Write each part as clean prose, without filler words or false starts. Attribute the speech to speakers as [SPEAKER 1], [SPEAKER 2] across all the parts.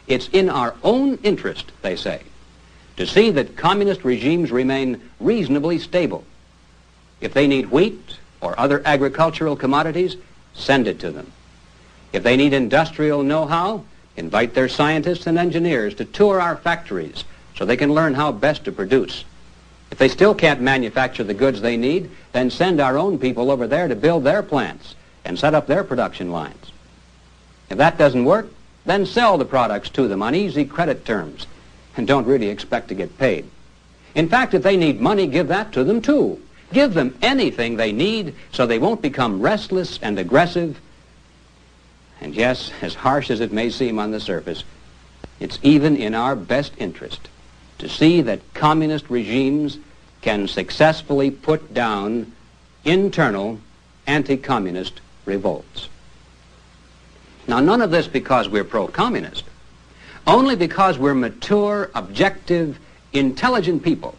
[SPEAKER 1] It's in our own interest, they say, to see that communist regimes remain reasonably stable. If they need wheat or other agricultural commodities, send it to them. If they need industrial know-how, invite their scientists and engineers to tour our factories so they can learn how best to produce. If they still can't manufacture the goods they need, then send our own people over there to build their plants and set up their production lines. If that doesn't work, then sell the products to them on easy credit terms and don't really expect to get paid. In fact, if they need money, give that to them too. Give them anything they need so they won't become restless and aggressive. And yes, as harsh as it may seem on the surface, it's even in our best interest to see that communist regimes can successfully put down internal anti-communist revolts. Now, none of this because we're pro-communist, only because we're mature, objective, intelligent people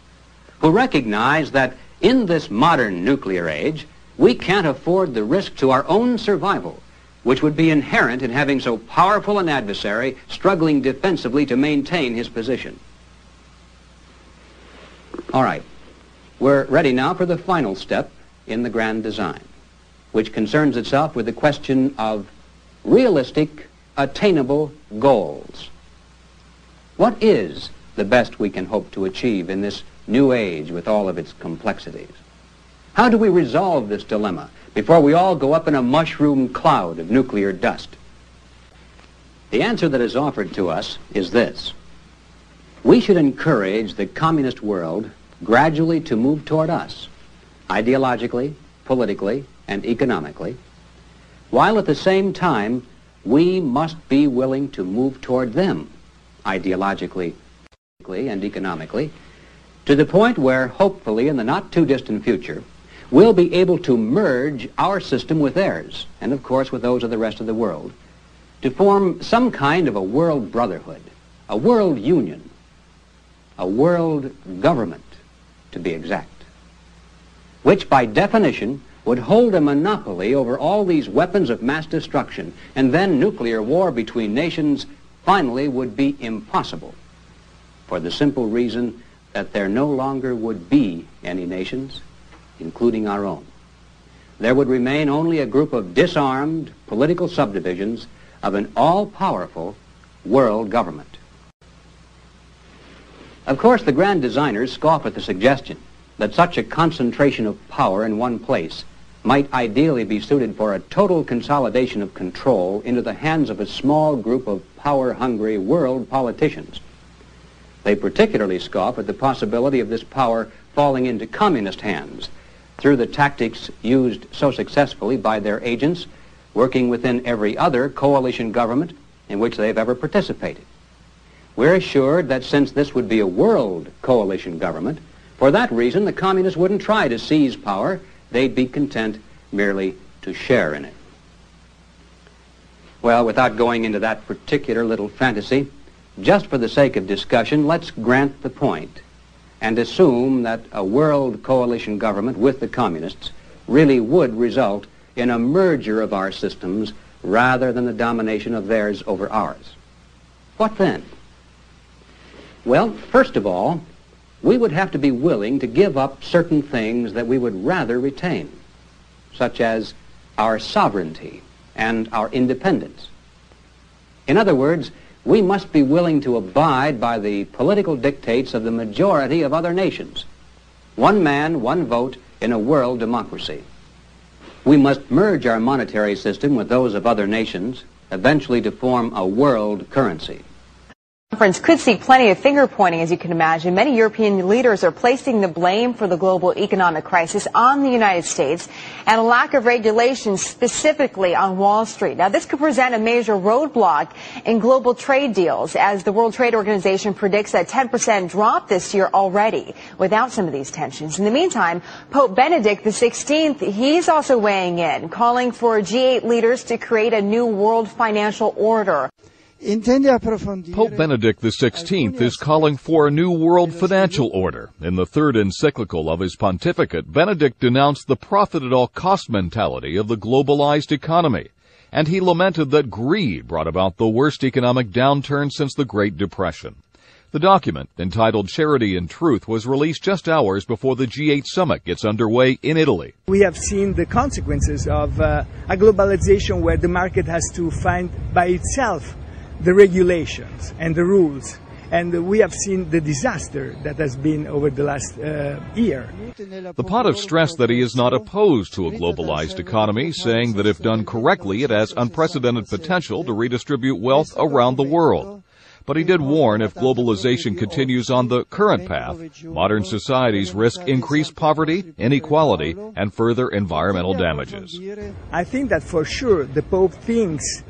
[SPEAKER 1] who recognize that in this modern nuclear age, we can't afford the risk to our own survival, which would be inherent in having so powerful an adversary struggling defensively to maintain his position. All right, we're ready now for the final step in the grand design, which concerns itself with the question of realistic, attainable goals. What is the best we can hope to achieve in this new age with all of its complexities? How do we resolve this dilemma before we all go up in a mushroom cloud of nuclear dust? The answer that is offered to us is this. We should encourage the communist world gradually to move toward us, ideologically, politically, and economically, while at the same time we must be willing to move toward them, ideologically, politically, and economically, to the point where, hopefully, in the not-too-distant future, we'll be able to merge our system with theirs, and of course with those of the rest of the world, to form some kind of a world brotherhood, a world union, a world government, to be exact, which by definition would hold a monopoly over all these weapons of mass destruction, and then nuclear war between nations finally would be impossible, for the simple reason that there no longer would be any nations, including our own. There would remain only a group of disarmed political subdivisions of an all-powerful world government. Of course, the grand designers scoff at the suggestion that such a concentration of power in one place might ideally be suited for a total consolidation of control into the hands of a small group of power-hungry world politicians. They particularly scoff at the possibility of this power falling into communist hands through the tactics used so successfully by their agents working within every other coalition government in which they've ever participated. We're assured that since this would be a world coalition government, for that reason the communists wouldn't try to seize power. They'd be content merely to share in it. Well, without going into that particular little fantasy, just for the sake of discussion, let's grant the point and assume that a world coalition government with the communists really would result in a merger of our systems rather than the domination of theirs over ours. What then? Well, first of all, we would have to be willing to give up certain things that we would rather retain, such as our sovereignty and our independence. In other words, we must be willing to abide by the political dictates of the majority of other nations. One man, one vote in a world democracy. We must merge our monetary system with those of other nations, eventually to form a world currency.
[SPEAKER 2] The conference could see plenty of finger-pointing, as you can imagine. Many European leaders are placing the blame for the global economic crisis on the United States and a lack of regulation specifically on Wall Street. Now, this could present a major roadblock in global trade deals, as the World Trade Organization predicts a 10% drop this year already without some of these tensions. In the meantime, Pope Benedict XVI, he's also weighing in, calling for G8 leaders to create a new world financial order.
[SPEAKER 3] Pope Benedict XVI is calling for a new world financial order. In the third encyclical of his pontificate, Benedict denounced the profit-at-all-cost mentality of the globalized economy and he lamented that greed brought about the worst economic downturn since the Great Depression. The document, entitled Charity and Truth, was released just hours before the G8 summit gets underway in Italy.
[SPEAKER 4] We have seen the consequences of a globalization where the market has to find by itself the regulations and the rules. And we have seen the disaster that has been over the last year.
[SPEAKER 3] The Pontiff stressed that he is not opposed to a globalized economy, saying that if done correctly, it has unprecedented potential to redistribute wealth around the world. But he did warn if globalization continues on the current path, modern societies risk increased poverty, inequality, and further environmental damages.
[SPEAKER 4] I think that for sure the Pope thinks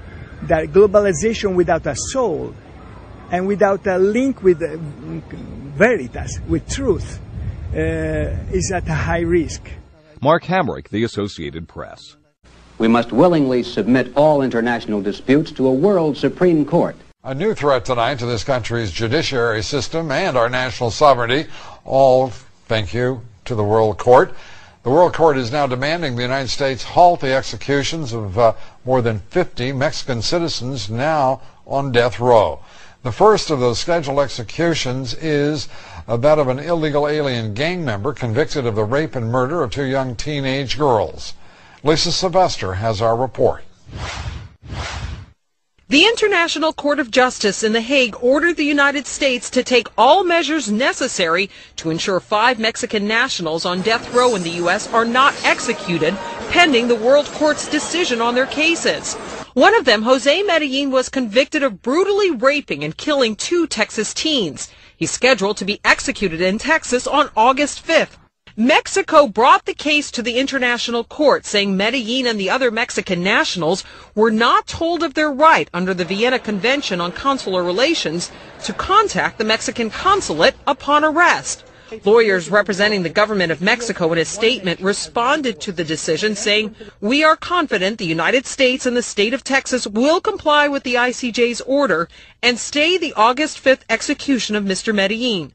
[SPEAKER 4] that globalization without a soul and without a link with veritas, with truth, is at a high risk.
[SPEAKER 3] Mark Hamrick, The Associated Press.
[SPEAKER 1] We must willingly submit all international disputes to a world Supreme Court.
[SPEAKER 5] A new threat tonight to this country's judiciary system and our national sovereignty, all thank you to the World Court. The World Court is now demanding the United States halt the executions of more than 50 Mexican citizens now on death row. The first of those scheduled executions is that of an illegal alien gang member convicted of the rape and murder of 2 young teenage girls. Lisa Sylvester has our report.
[SPEAKER 6] The International Court of Justice in The Hague ordered the United States to take all measures necessary to ensure 5 Mexican nationals on death row in the U.S. are not executed, pending the World Court's decision on their cases. One of them, Jose Medellin, was convicted of brutally raping and killing 2 Texas teens. He's scheduled to be executed in Texas on August 5th. Mexico brought the case to the International Court, saying Medellin and the other Mexican nationals were not told of their right under the Vienna Convention on Consular Relations to contact the Mexican consulate upon arrest. Lawyers representing the government of Mexico in a statement responded to the decision, saying, "We are confident the United States and the state of Texas will comply with the ICJ's order and stay the August 5th execution of Mr. Medellin."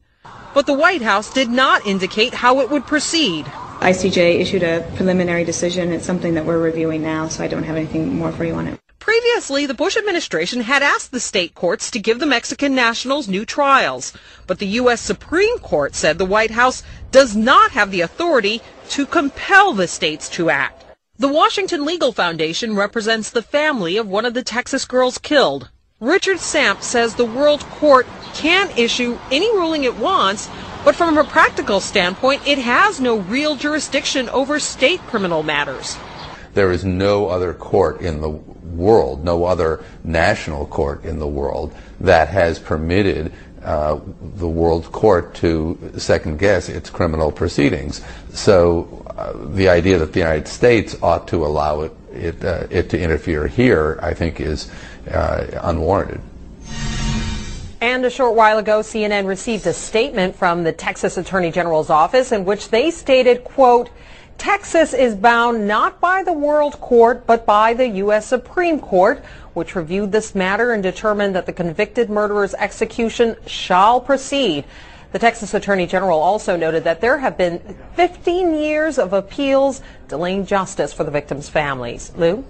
[SPEAKER 6] But the White House did not indicate how it would proceed.
[SPEAKER 7] ICJ issued a preliminary decision. It's something that we're reviewing now, so I don't have anything more for you on it.
[SPEAKER 6] Previously, the Bush administration had asked the state courts to give the Mexican nationals new trials. But the U.S. Supreme Court said the White House does not have the authority to compel the states to act. The Washington Legal Foundation represents the family of one of the Texas girls killed. Richard Samp says the World Court can issue any ruling it wants, but from a practical standpoint, it has no real jurisdiction over state criminal matters.
[SPEAKER 8] There is no other court in the world, no other national court in the world that has permitted the World Court to second-guess its criminal proceedings. So the idea that the United States ought to allow it to interfere here, I think, is unwarranted.
[SPEAKER 9] And a short while ago, CNN received a statement from the Texas Attorney General's office in which they stated, quote, "Texas is bound not by the World Court, but by the U.S. Supreme Court, which reviewed this matter and determined that the convicted murderer's execution shall proceed." The Texas Attorney General also noted that there have been 15 years of appeals delaying justice for the victims' families. Lou?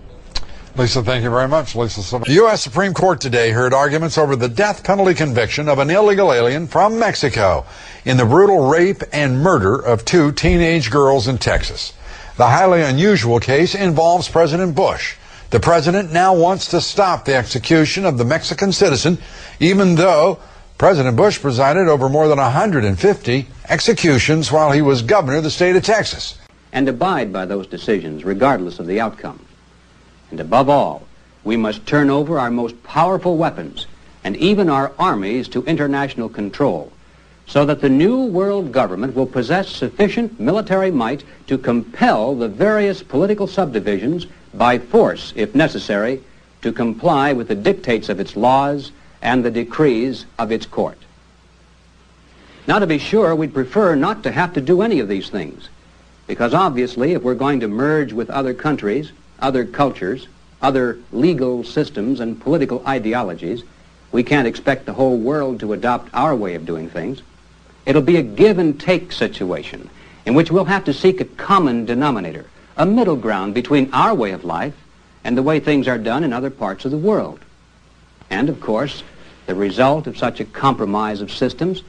[SPEAKER 5] Lisa, thank you very much. Lisa. The U.S. Supreme Court today heard arguments over the death penalty conviction of an illegal alien from Mexico in the brutal rape and murder of 2 teenage girls in Texas. The highly unusual case involves President Bush. The president now wants to stop the execution of the Mexican citizen, even though President Bush presided over more than 150 executions while he was governor of the state of Texas.
[SPEAKER 1] And abide by those decisions regardless of the outcome. And above all, we must turn over our most powerful weapons and even our armies to international control so that the new world government will possess sufficient military might to compel the various political subdivisions by force, if necessary, to comply with the dictates of its laws and the decrees of its court. Now, to be sure, we'd prefer not to have to do any of these things, because obviously if we're going to merge with other countries, other cultures, other legal systems and political ideologies, we can't expect the whole world to adopt our way of doing things. It'll be a give and take situation in which we'll have to seek a common denominator, a middle ground between our way of life and the way things are done in other parts of the world. And, of course, the result of such a compromise of systems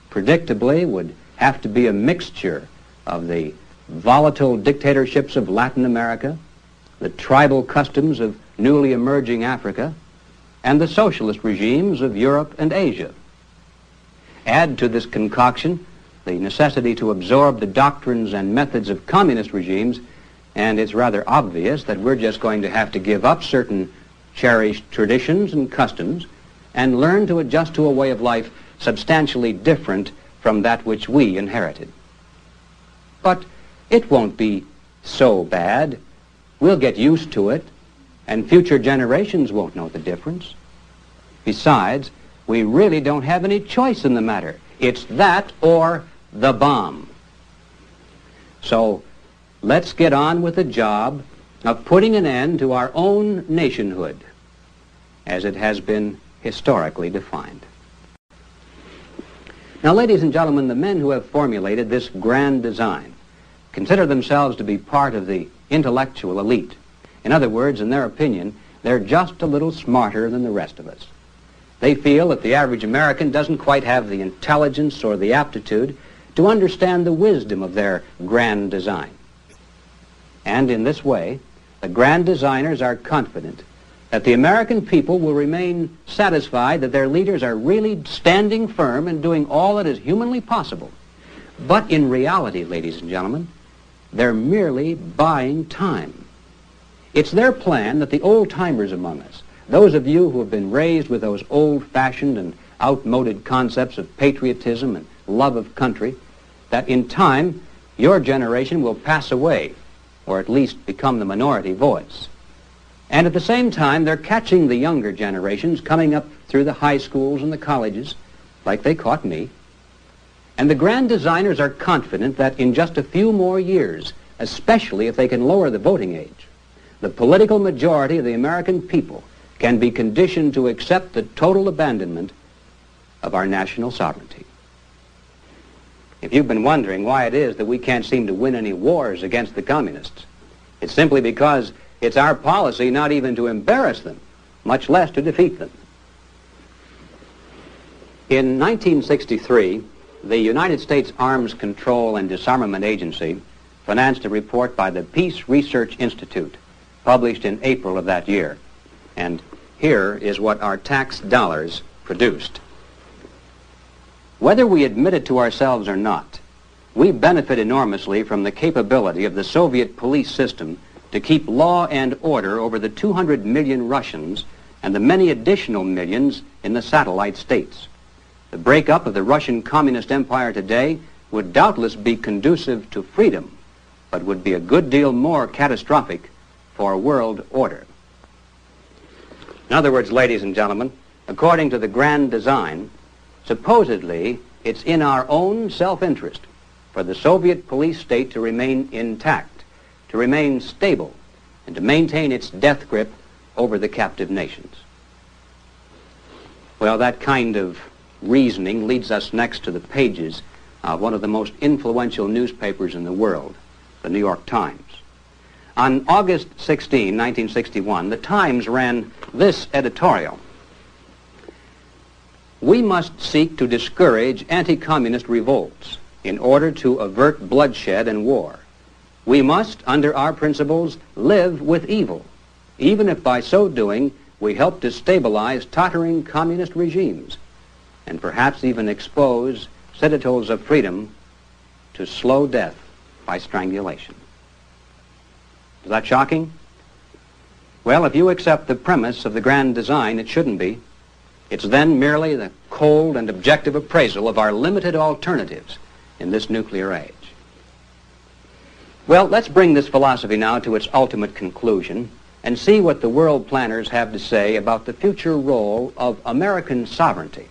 [SPEAKER 1] predictably would have to be a mixture of the volatile dictatorships of Latin America, the tribal customs of newly emerging Africa, and the socialist regimes of Europe and Asia. Add to this concoction the necessity to absorb the doctrines and methods of communist regimes, and it's rather obvious that we're just going to have to give up certain cherished traditions and customs and learn to adjust to a way of life substantially different from that which we inherited. But it won't be so bad. We'll get used to it, and future generations won't know the difference. Besides, we really don't have any choice in the matter. It's that or the bomb. So let's get on with the job of putting an end to our own nationhood, as it has been historically defined. Now, ladies and gentlemen, the men who have formulated this grand design consider themselves to be part of the intellectual elite. In other words, in their opinion, they're just a little smarter than the rest of us. They feel that the average American doesn't quite have the intelligence or the aptitude to understand the wisdom of their grand design. And in this way, the grand designers are confident that the American people will remain satisfied that their leaders are really standing firm and doing all that is humanly possible. But in reality, ladies and gentlemen, they're merely buying time. It's their plan that the old-timers among us, those of you who have been raised with those old-fashioned and outmoded concepts of patriotism and love of country, that in time your generation will pass away, or at least become the minority voice. And at the same time, they're catching the younger generations coming up through the high schools and the colleges, like they caught me. And the grand designers are confident that in just a few more years, especially if they can lower the voting age, the political majority of the American people can be conditioned to accept the total abandonment of our national sovereignty. If you've been wondering why it is that we can't seem to win any wars against the communists, it's simply because it's our policy not even to embarrass them, much less to defeat them. In 1963, the United States Arms Control and Disarmament Agency financed a report by the Peace Research Institute, published in April of that year. And here is what our tax dollars produced. Whether we admit it to ourselves or not, we benefit enormously from the capability of the Soviet police system to keep law and order over the 200 million Russians and the many additional millions in the satellite states. The breakup of the Russian Communist Empire today would doubtless be conducive to freedom, but would be a good deal more catastrophic for world order. In other words, ladies and gentlemen, according to the grand design, supposedly it's in our own self-interest for the Soviet police state to remain intact, to remain stable, and to maintain its death grip over the captive nations. Well, that kind of reasoning leads us next to the pages of one of the most influential newspapers in the world, the New York Times. On August 16, 1961, the Times ran this editorial: "We must seek to discourage anti-communist revolts in order to avert bloodshed and war. We must, under our principles, live with evil, even if by so doing we help to stabilize tottering communist regimes, and perhaps even expose citadels of freedom to slow death by strangulation." Is that shocking? Well, if you accept the premise of the grand design, it shouldn't be. It's then merely the cold and objective appraisal of our limited alternatives in this nuclear age. Well, let's bring this philosophy now to its ultimate conclusion and see what the world planners have to say about the future role of American sovereignty.